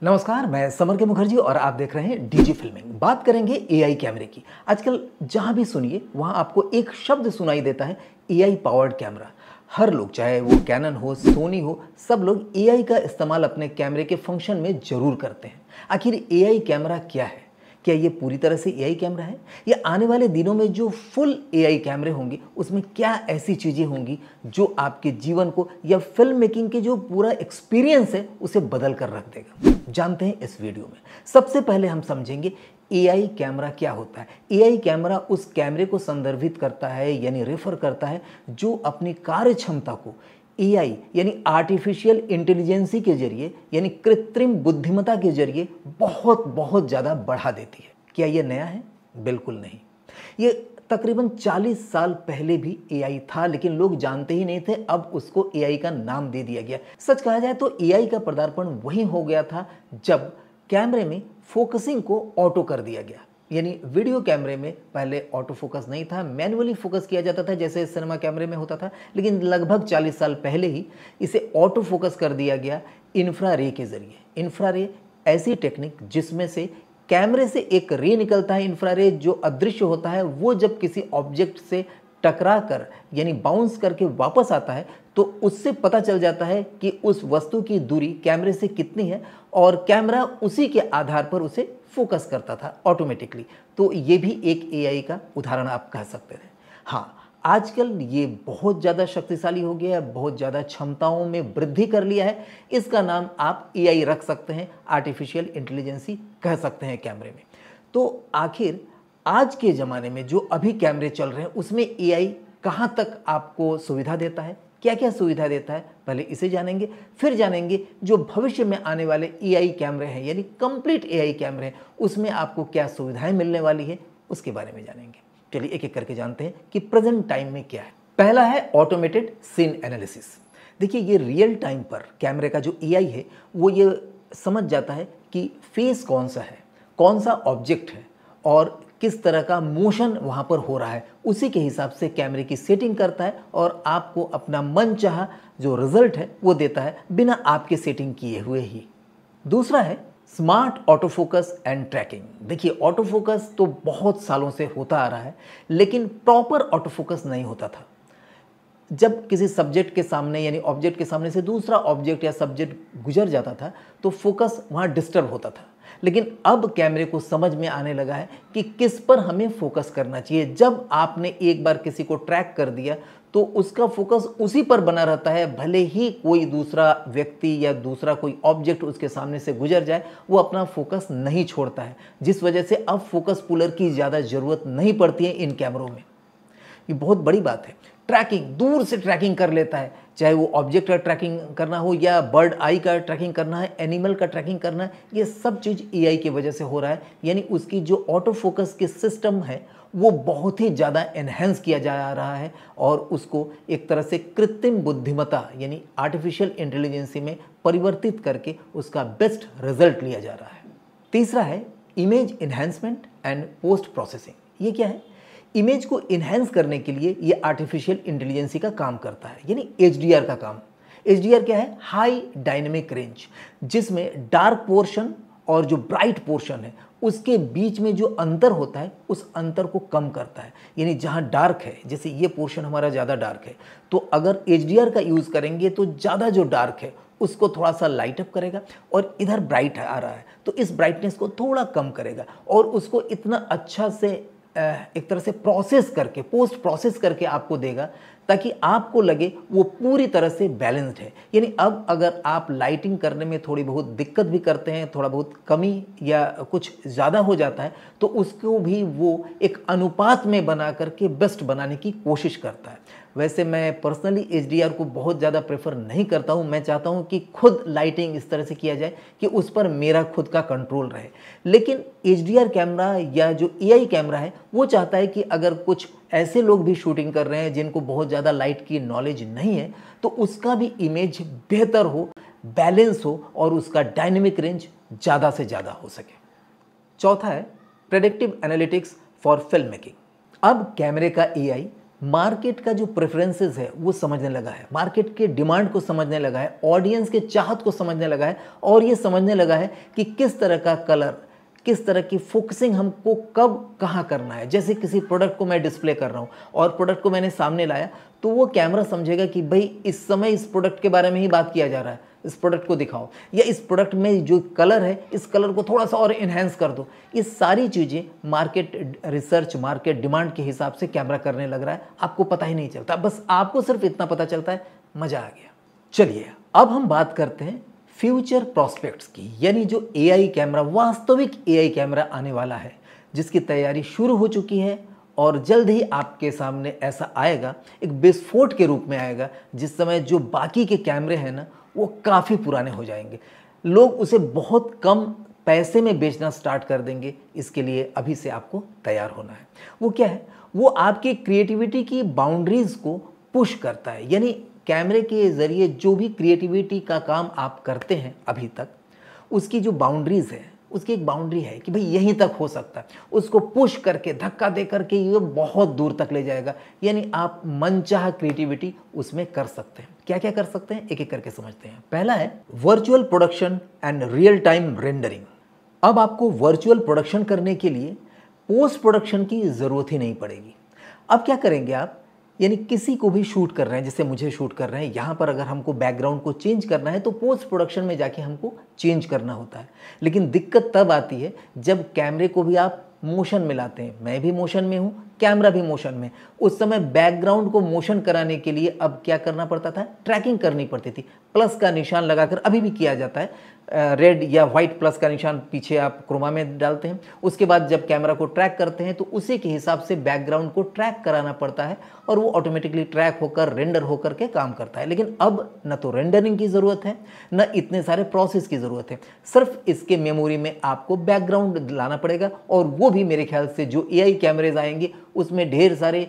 नमस्कार, मैं समर के मुखर्जी और आप देख रहे हैं डीजी फिल्मिंग। बात करेंगे एआई कैमरे की। आजकल जहां भी सुनिए वहां आपको एक शब्द सुनाई देता है, एआई पावर्ड कैमरा। हर लोग, चाहे वो कैनन हो, सोनी हो, सब लोग एआई का इस्तेमाल अपने कैमरे के फंक्शन में जरूर करते हैं। आखिर एआई कैमरा क्या है? क्या ये पूरी तरह से एआई कैमरा है, या आने वाले दिनों में जो फुल एआई कैमरे होंगे उसमें क्या ऐसी चीज़ें होंगी जो आपके जीवन को या फिल्म मेकिंग के जो पूरा एक्सपीरियंस है उसे बदल कर रख देगा? जानते हैं इस वीडियो में। सबसे पहले हम समझेंगे एआई कैमरा क्या होता है। एआई कैमरा उस कैमरे को संदर्भित करता है, यानी रेफर करता है, जो अपनी कार्य क्षमता को एआई यानी आर्टिफिशियल इंटेलिजेंसी के जरिए, यानी कृत्रिम बुद्धिमत्ता के जरिए बहुत बहुत ज़्यादा बढ़ा देती है। क्या ये नया है? बिल्कुल नहीं। ये तकरीबन 40 साल पहले भी एआई था, लेकिन लोग जानते ही नहीं थे। अब उसको एआई का नाम दे दिया गया। सच कहा जाए तो एआई का पदार्पण वही हो गया था जब कैमरे में फोकसिंग को ऑटो कर दिया गया। यानी वीडियो कैमरे में पहले ऑटो फोकस नहीं था, मैन्युअली फोकस किया जाता था जैसे सिनेमा कैमरे में होता था, लेकिन लगभग 40 साल पहले ही इसे ऑटो फोकस कर दिया गया इंफ्रारे के जरिए। इंफ्रारे ऐसी टेक्निक जिसमें से कैमरे से एक रे निकलता है, इंफ्रारे, जो अदृश्य होता है। वो जब किसी ऑब्जेक्ट से टकरा कर यानी बाउंस करके वापस आता है तो उससे पता चल जाता है कि उस वस्तु की दूरी कैमरे से कितनी है, और कैमरा उसी के आधार पर उसे फोकस करता था ऑटोमेटिकली। तो ये भी एक एआई का उदाहरण आप कह सकते थे। हाँ, आजकल ये बहुत ज़्यादा शक्तिशाली हो गया है, बहुत ज़्यादा क्षमताओं में वृद्धि कर लिया है। इसका नाम आप एआई रख सकते हैं, आर्टिफिशियल इंटेलिजेंसी कह सकते हैं कैमरे में। तो आखिर आज के ज़माने में जो अभी कैमरे चल रहे हैं उसमें एआई कहाँ तक आपको सुविधा देता है, क्या क्या सुविधा देता है, पहले इसे जानेंगे। फिर जानेंगे जो भविष्य में आने वाले एआई कैमरे हैं, यानी कंप्लीट एआई कैमरे हैं, उसमें आपको क्या सुविधाएं मिलने वाली है, उसके बारे में जानेंगे। चलिए एक एक करके जानते हैं कि प्रेजेंट टाइम में क्या है। पहला है ऑटोमेटेड सीन एनालिसिस। देखिए, ये रियल टाइम पर कैमरे का जो एआई है वो ये समझ जाता है कि फेस कौन सा है, कौन सा ऑब्जेक्ट है और किस तरह का मोशन वहाँ पर हो रहा है। उसी के हिसाब से कैमरे की सेटिंग करता है और आपको अपना मनचाहा जो रिजल्ट है वो देता है, बिना आपके सेटिंग किए हुए ही। दूसरा है smart auto focus and tracking. देखिए, ऑटो फोकस तो बहुत सालों से होता आ रहा है, लेकिन प्रॉपर ऑटो फोकस नहीं होता था। जब किसी सब्जेक्ट के सामने यानी ऑब्जेक्ट के सामने से दूसरा ऑब्जेक्ट या सब्जेक्ट गुजर जाता था तो फोकस वहाँ डिस्टर्ब होता था। लेकिन अब कैमरे को समझ में आने लगा है कि किस पर हमें फोकस करना चाहिए। जब आपने एक बार किसी को ट्रैक कर दिया तो उसका फोकस उसी पर बना रहता है, भले ही कोई दूसरा व्यक्ति या दूसरा कोई ऑब्जेक्ट उसके सामने से गुजर जाए, वो अपना फोकस नहीं छोड़ता है। जिस वजह से अब फोकस पुलर की ज़्यादा ज़रूरत नहीं पड़ती है इन कैमरों में। ये बहुत बड़ी बात है। ट्रैकिंग, दूर से ट्रैकिंग कर लेता है, चाहे वो ऑब्जेक्ट का ट्रैकिंग करना हो या बर्ड आई का ट्रैकिंग करना है, एनिमल का ट्रैकिंग करना है। ये सब चीज़ एआई की वजह से हो रहा है। यानी उसकी जो ऑटो फोकस के सिस्टम है वो बहुत ही ज़्यादा एनहेंस किया जा रहा है और उसको एक तरह से कृत्रिम बुद्धिमत्ता यानी आर्टिफिशियल इंटेलिजेंसी में परिवर्तित करके उसका बेस्ट रिजल्ट लिया जा रहा है। तीसरा है image enhancement and post processing. ये क्या है? इमेज को इन्हेंस करने के लिए ये आर्टिफिशियल इंटेलिजेंसी का काम करता है, यानी एचडीआर का काम। एचडीआर क्या है? हाई डायनेमिक रेंज, जिसमें डार्क पोर्शन और जो ब्राइट पोर्शन है उसके बीच में जो अंतर होता है उस अंतर को कम करता है। यानी जहाँ डार्क है, जैसे ये पोर्शन हमारा ज़्यादा डार्क है, तो अगर एचडीआर का यूज़ करेंगे तो ज़्यादा जो डार्क है उसको थोड़ा सा लाइट अप करेगा, और इधर ब्राइट आ रहा है तो इस ब्राइटनेस को थोड़ा कम करेगा और उसको इतना अच्छा से एक तरह से प्रोसेस करके, पोस्ट प्रोसेस करके आपको देगा ताकि आपको लगे वो पूरी तरह से बैलेंस्ड है। यानी अब अगर आप लाइटिंग करने में थोड़ी बहुत दिक्कत भी करते हैं, थोड़ा बहुत कमी या कुछ ज़्यादा हो जाता है, तो उसको भी वो एक अनुपात में बना करके बेस्ट बनाने की कोशिश करता है। वैसे मैं पर्सनली एचडीआर को बहुत ज़्यादा प्रेफर नहीं करता हूँ। मैं चाहता हूँ कि खुद लाइटिंग इस तरह से किया जाए कि उस पर मेरा खुद का कंट्रोल रहे। लेकिन एचडीआर कैमरा या जो एआई कैमरा है वो चाहता है कि अगर कुछ ऐसे लोग भी शूटिंग कर रहे हैं जिनको बहुत ज़्यादा लाइट की नॉलेज नहीं है, तो उसका भी इमेज बेहतर हो, बैलेंस हो और उसका डायनेमिक रेंज ज़्यादा से ज़्यादा हो सके। चौथा है predictive analytics for film making. अब कैमरे का एआई मार्केट का जो प्रेफरेंसेस है वो समझने लगा है, मार्केट के डिमांड को समझने लगा है, ऑडियंस के चाहत को समझने लगा है और ये समझने लगा है कि किस तरह का कलर, किस तरह की फोकसिंग हमको कब कहाँ करना है। जैसे किसी प्रोडक्ट को मैं डिस्प्ले कर रहा हूँ और प्रोडक्ट को मैंने सामने लाया, तो वो कैमरा समझेगा कि भाई इस समय इस प्रोडक्ट के बारे में ही बात किया जा रहा है, इस प्रोडक्ट को दिखाओ, या इस प्रोडक्ट में जो कलर है इस कलर को थोड़ा सा और इन्हेंस कर दो। ये सारी चीज़ें मार्केट रिसर्च, मार्केट डिमांड के हिसाब से कैमरा करने लग रहा है, आपको पता ही नहीं चलता, बस आपको सिर्फ इतना पता चलता है, मज़ा आ गया। चलिए अब हम बात करते हैं फ्यूचर प्रॉस्पेक्ट्स की, यानी जो एआई कैमरा, वास्तविक एआई कैमरा आने वाला है, जिसकी तैयारी शुरू हो चुकी है और जल्द ही आपके सामने ऐसा आएगा, एक विस्फोट के रूप में आएगा, जिस समय जो बाकी के कैमरे हैं ना वो काफ़ी पुराने हो जाएंगे, लोग उसे बहुत कम पैसे में बेचना स्टार्ट कर देंगे। इसके लिए अभी से आपको तैयार होना है। वो क्या है? वो आपकी क्रिएटिविटी की बाउंड्रीज को पुश करता है, यानी कैमरे के ज़रिए जो भी क्रिएटिविटी का काम आप करते हैं अभी तक, उसकी जो बाउंड्रीज है, उसकी एक बाउंड्री है कि भाई यहीं तक हो सकता है, उसको पुश करके, धक्का दे करके ये बहुत दूर तक ले जाएगा, यानी आप मनचाहा क्रिएटिविटी उसमें कर सकते हैं। क्या क्या कर सकते हैं, एक एक करके समझते हैं। पहला है virtual production and real time rendering. अब आपको वर्चुअल प्रोडक्शन करने के लिए पोस्ट प्रोडक्शन की ज़रूरत ही नहीं पड़ेगी। अब क्या करेंगे आप, यानी किसी को भी शूट कर रहे हैं, जैसे मुझे शूट कर रहे हैं, यहाँ पर अगर हमको बैकग्राउंड को चेंज करना है तो पोस्ट प्रोडक्शन में जाके हमको चेंज करना होता है। लेकिन दिक्कत तब आती है जब कैमरे को भी आप मोशन में लाते हैं। मैं भी मोशन में हूँ, कैमरा भी मोशन में। उस समय बैकग्राउंड को मोशन कराने के लिए अब क्या करना पड़ता था, ट्रैकिंग करनी पड़ती थी। प्लस का निशान लगाकर अभी भी किया जाता है, रेड या वाइट प्लस का निशान पीछे आप क्रोमा में डालते हैं। उसके बाद जब कैमरा को ट्रैक करते हैं तो उसी के हिसाब से बैकग्राउंड को ट्रैक कराना पड़ता है और वो ऑटोमेटिकली ट्रैक होकर, रेंडर होकर के काम करता है। लेकिन अब न तो रेंडरिंग की ज़रूरत है, न इतने सारे प्रोसेस की ज़रूरत है, सिर्फ इसके मेमोरी में आपको बैकग्राउंड लाना पड़ेगा। और वो भी मेरे ख्याल से जो एआई कैमरेज आएंगे उसमें ढेर सारे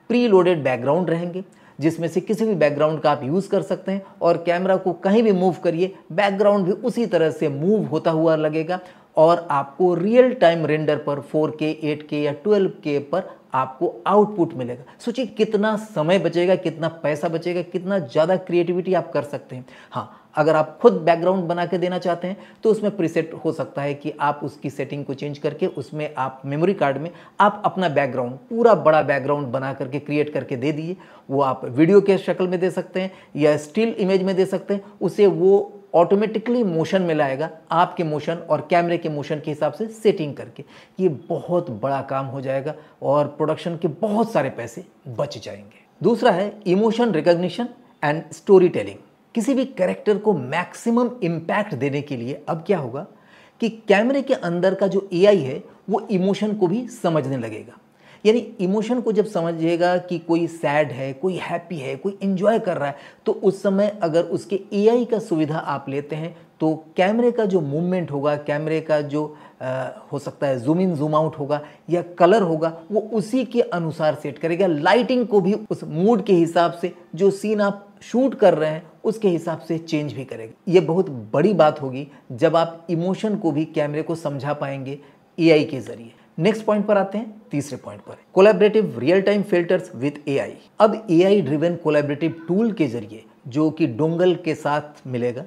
प्री लोडेड बैकग्राउंड रहेंगे, जिसमें से किसी भी बैकग्राउंड का आप यूज़ कर सकते हैं और कैमरा को कहीं भी मूव करिए, बैकग्राउंड भी उसी तरह से मूव होता हुआ लगेगा और आपको रियल टाइम रेंडर पर 4K, 8K या 12K पर आपको आउटपुट मिलेगा। सोचिए कितना समय बचेगा, कितना पैसा बचेगा, कितना ज़्यादा क्रिएटिविटी आप कर सकते हैं। हाँ, अगर आप खुद बैकग्राउंड बना के देना चाहते हैं तो उसमें प्रीसेट हो सकता है कि आप उसकी सेटिंग को चेंज करके उसमें आप मेमोरी कार्ड में आप अपना बैकग्राउंड, पूरा बड़ा बैकग्राउंड बना करके क्रिएट करके दे दीजिए। वो आप वीडियो के शक्ल में दे सकते हैं या स्टिल इमेज में दे सकते हैं। उसे वो ऑटोमेटिकली मोशन में लाएगा, आपके मोशन और कैमरे के मोशन के हिसाब से सेटिंग करके। ये बहुत बड़ा काम हो जाएगा और प्रोडक्शन के बहुत सारे पैसे बच जाएंगे। दूसरा है emotion recognition and story telling. किसी भी कैरेक्टर को मैक्सिमम इम्पैक्ट देने के लिए अब क्या होगा कि कैमरे के अंदर का जो एआई है वो इमोशन को भी समझने लगेगा। यानी इमोशन को जब समझिएगा कि कोई सैड है, कोई हैप्पी है, कोई एंजॉय कर रहा है, तो उस समय अगर उसके एआई का सुविधा आप लेते हैं तो कैमरे का जो मूवमेंट होगा, कैमरे का जो हो सकता है जूम इन जूम आउट होगा या कलर होगा, वो उसी के अनुसार सेट करेगा। लाइटिंग को भी उस मूड के हिसाब से, जो सीन आप शूट कर रहे हैं उसके हिसाब से चेंज भी करेगा। ये बहुत बड़ी बात होगी जब आप इमोशन को भी कैमरे को समझा पाएंगे एआई के जरिए। नेक्स्ट पॉइंट पर आते हैं, तीसरे पॉइंट पर, collaborative real time filters with AI. अब एआई ड्रिवन कोलैबोरेटिव टूल के जरिए जो कि डोंगल के साथ मिलेगा,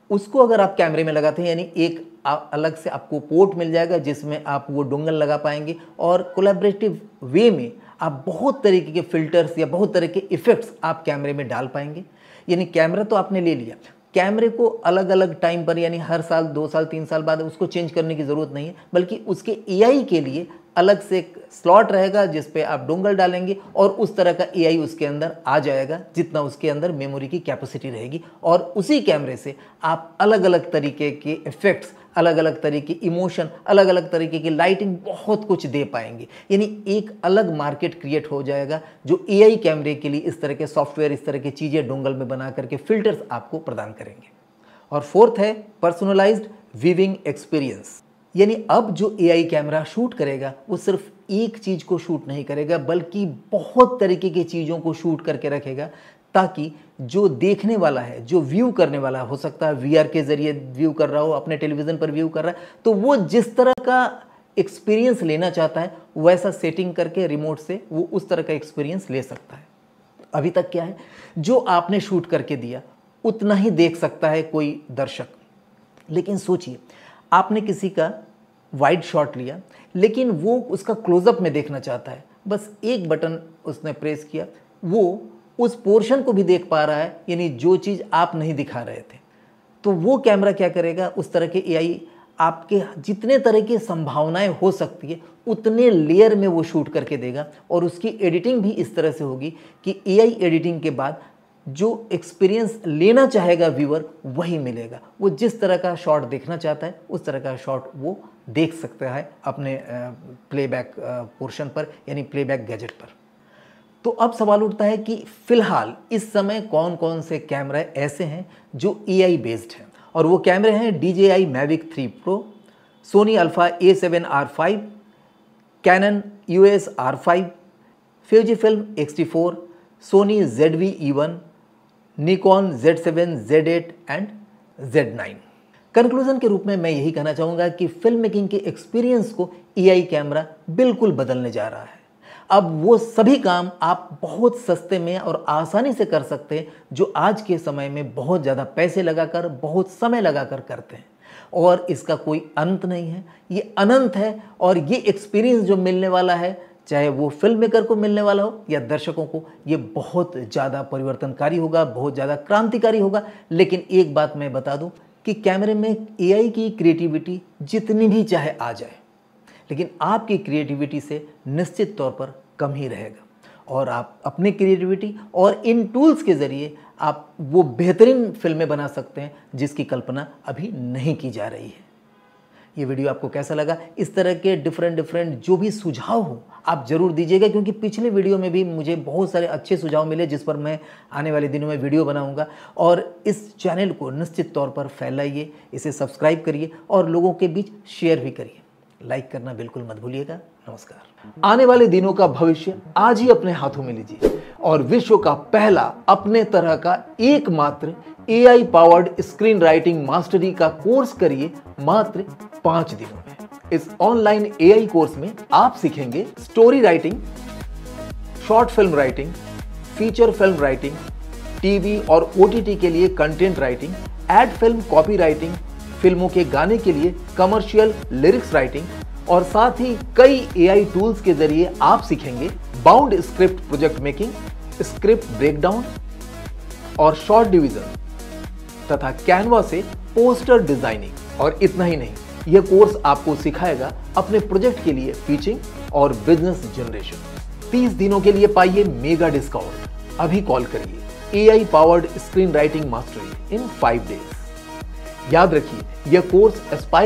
उसको अगर आप कैमरे में लगाते हैं, यानी एक अलग से आपको पोर्ट मिल जाएगा जिसमें आप वो डोंगल लगा पाएंगे और कोलैबोरेटिव वे में आप बहुत तरीके के फिल्टर्स या बहुत तरह के इफेक्ट्स आप कैमरे में डाल पाएंगे। यानी कैमरा तो आपने ले लिया, कैमरे को अलग अलग टाइम पर, यानी हर साल, 2 साल, 3 साल बाद उसको चेंज करने की ज़रूरत नहीं है, बल्कि उसके एआई के लिए अलग से एक स्लॉट रहेगा जिस पे आप डोंगल डालेंगे और उस तरह का एआई उसके अंदर आ जाएगा जितना उसके अंदर मेमोरी की कैपेसिटी रहेगी। और उसी कैमरे से आप अलग अलग तरीके के इफेक्ट्स, अलग अलग तरीके के इमोशन, अलग अलग तरीके की लाइटिंग, बहुत कुछ दे पाएंगे। यानी एक अलग मार्केट क्रिएट हो जाएगा जो एआई कैमरे के लिए इस तरह के सॉफ्टवेयर, इस तरह की चीज़ें डोंगल में बना करके फिल्टर्स आपको प्रदान करेंगे। और फोर्थ है पर्सनलाइज्ड व्यूइंग एक्सपीरियंस। यानी अब जो एआई कैमरा शूट करेगा वो सिर्फ एक चीज़ को शूट नहीं करेगा, बल्कि बहुत तरीके की चीज़ों को शूट करके रखेगा, ताकि जो देखने वाला है, जो व्यू करने वाला, हो सकता है वीआर के जरिए व्यू कर रहा हो, अपने टेलीविज़न पर व्यू कर रहा है, तो वो जिस तरह का एक्सपीरियंस लेना चाहता है वैसा सेटिंग करके रिमोट से वो उस तरह का एक्सपीरियंस ले सकता है। अभी तक क्या है, जो आपने शूट करके दिया उतना ही देख सकता है कोई दर्शक। लेकिन सोचिए, आपने किसी का वाइड शॉट लिया लेकिन वो उसका क्लोजअप में देखना चाहता है, बस एक बटन उसने प्रेस किया, वो उस पोर्शन को भी देख पा रहा है, यानी जो चीज़ आप नहीं दिखा रहे थे। तो वो कैमरा क्या करेगा, उस तरह के एआई आपके जितने तरह की संभावनाएं हो सकती है उतने लेयर में वो शूट करके देगा, और उसकी एडिटिंग भी इस तरह से होगी कि एआई एडिटिंग के बाद जो एक्सपीरियंस लेना चाहेगा व्यूअर वही मिलेगा। वो जिस तरह का शॉट देखना चाहता है उस तरह का शॉट वो देख सकता है अपने प्लेबैक पोर्शन पर, यानी प्लेबैक गैजेट पर। तो अब सवाल उठता है कि फिलहाल इस समय कौन कौन से कैमरे ऐसे हैं जो एआई बेस्ड हैं, और वो कैमरे हैं DJI Mavic 3 Pro, Sony Alpha A7R5, Canon EOS R5, Fujifilm X-T4, Sony ZV-E1, Nikon Z7, Z8 and Z9। Conclusion के रूप में मैं यही कहना चाहूँगा कि फिल्म मेकिंग के एक्सपीरियंस को एआई कैमरा बिल्कुल बदलने जा रहा है। अब वो सभी काम आप बहुत सस्ते में और आसानी से कर सकते हैं जो आज के समय में बहुत ज़्यादा पैसे लगाकर, बहुत समय लगाकर करते हैं, और इसका कोई अंत नहीं है, ये अनंत है। और ये एक्सपीरियंस जो मिलने वाला है, चाहे वो फिल्म मेकर को मिलने वाला हो या दर्शकों को, ये बहुत ज़्यादा परिवर्तनकारी होगा, बहुत ज़्यादा क्रांतिकारी होगा। लेकिन एक बात मैं बता दूं कि कैमरे में एआई की क्रिएटिविटी जितनी भी चाहे आ जाए, लेकिन आपकी क्रिएटिविटी से निश्चित तौर पर कम ही रहेगा, और आप अपनी क्रिएटिविटी और इन टूल्स के ज़रिए आप वो बेहतरीन फिल्में बना सकते हैं जिसकी कल्पना अभी नहीं की जा रही है। ये वीडियो आपको कैसा लगा? इस तरह के डिफरेंट जो भी सुझाव हो आप ज़रूर दीजिएगा, क्योंकि पिछले वीडियो में भी मुझे बहुत सारे अच्छे सुझाव मिले जिस पर मैं आने वाले दिनों में वीडियो बनाऊंगा। और इस चैनल को निश्चित तौर पर फैलाइए, इसे सब्सक्राइब करिए और लोगों के बीच शेयर भी करिए। लाइक करना बिल्कुल मत भूलिएगा। नमस्कार। आने वाले दिनों का भविष्य आज ही अपने हाथों में लीजिए और विश्व का पहला अपने तरह का एकमात्र AI powered screen writing mastery का कोर्स करिए मात्र 5 दिनों में। इस ऑनलाइन एआई कोर्स में आप सीखेंगे story writing, short film writing, feature film writing, TV और ओटीटी के लिए content writing, ad film copy writing, फिल्मों के गाने के लिए कमर्शियल लिरिक्स राइटिंग, और साथ ही कई एआई टूल्स के जरिए आप सीखेंगे bound script project making, script breakdown और शॉर्ट डिवीजन तथा कैनवा से पोस्टर डिजाइनिंग। और इतना ही नहीं, यह कोर्स आपको सिखाएगा अपने प्रोजेक्ट के लिए पिचिंग और बिजनेस जनरेशन। 30 दिनों के लिए पाइए मेगा डिस्काउंट। अभी कॉल करिए AI powered screen writing mastery इन 5 डेज। याद रखिए, यह कोर्स एस्पायर